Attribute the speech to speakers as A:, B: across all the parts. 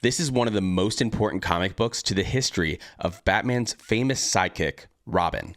A: This is one of the most important comic books to the history of Batman's famous sidekick, Robin.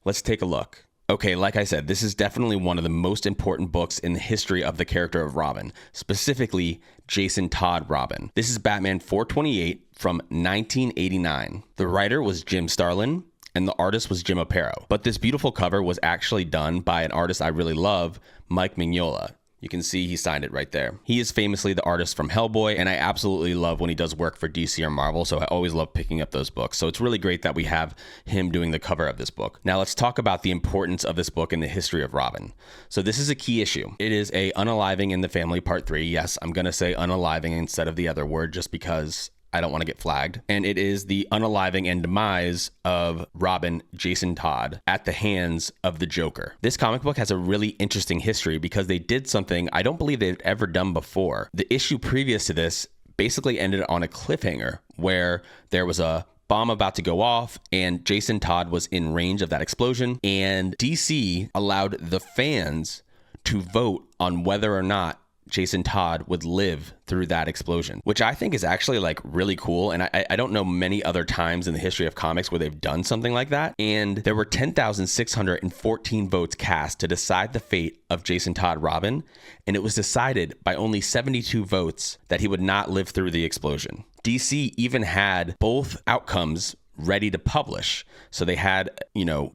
A: Let's take a look. Okay, like I said, this is definitely one of the most important books in the history of the character of Robin, specifically Jason Todd Robin. This is Batman 428 from 1989. The writer was Jim Starlin, and the artist was Jim Aparo. But this beautiful cover was actually done by an artist I really love, Mike Mignola. You can see he signed it right there. He is famously the artist from Hellboy, and I absolutely love when he does work for DC or Marvel, so I always love picking up those books. So it's really great that we have him doing the cover of this book. Now let's talk about the importance of this book in the history of Robin. So this is a key issue. It is a unaliving in the family part 3. Yes, I'm gonna say unaliving instead of the other word just because I don't want to get flagged. And it is the unaliving and demise of Robin Jason Todd at the hands of the Joker. This comic book has a really interesting history because they did something I don't believe they've ever done before. The issue previous to this basically ended on a cliffhanger where there was a bomb about to go off and Jason Todd was in range of that explosion, and DC allowed the fans to vote on whether or not Jason Todd would live through that explosion, which I think is actually like really cool. And I don't know many other times in the history of comics where they've done something like that. And there were 10,614 votes cast to decide the fate of Jason Todd Robin. And it was decided by only 72 votes that he would not live through the explosion. DC even had both outcomes ready to publish. So they had,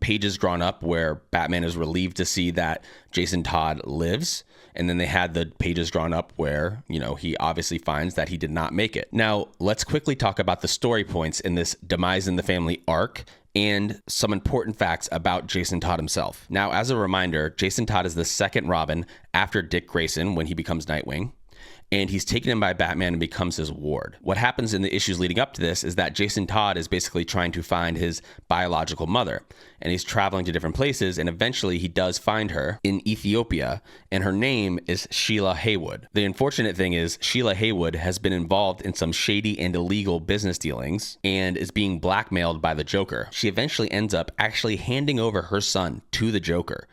A: pages drawn up where Batman is relieved to see that Jason Todd lives. And then they had the pages drawn up where, he obviously finds that he did not make it. Now, let's quickly talk about the story points in this Demise in the Family arc and some important facts about Jason Todd himself. Now, as a reminder, Jason Todd is the second Robin after Dick Grayson when he becomes Nightwing. And he's taken in by Batman and becomes his ward. What happens in the issues leading up to this is that Jason Todd is basically trying to find his biological mother. And he's traveling to different places, and eventually he does find her in Ethiopia, and her name is Sheila Haywood. The unfortunate thing is Sheila Haywood has been involved in some shady and illegal business dealings and is being blackmailed by the Joker. She eventually ends up actually handing over her son to the Joker,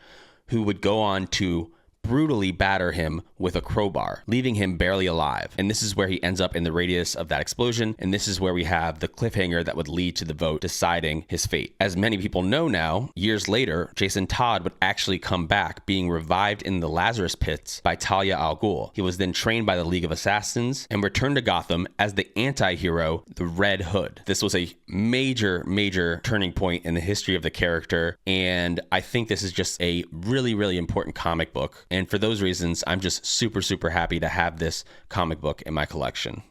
A: who would go on to brutally batter him with a crowbar, leaving him barely alive. And this is where he ends up in the radius of that explosion. And this is where we have the cliffhanger that would lead to the vote deciding his fate. As many people know now, years later, Jason Todd would actually come back, being revived in the Lazarus pits by Talia al Ghul. He was then trained by the League of Assassins and returned to Gotham as the anti-hero, the Red Hood. This was a major turning point in the history of the character. And I think this is just a really important comic book. And for those reasons, I'm just super happy to have this comic book in my collection.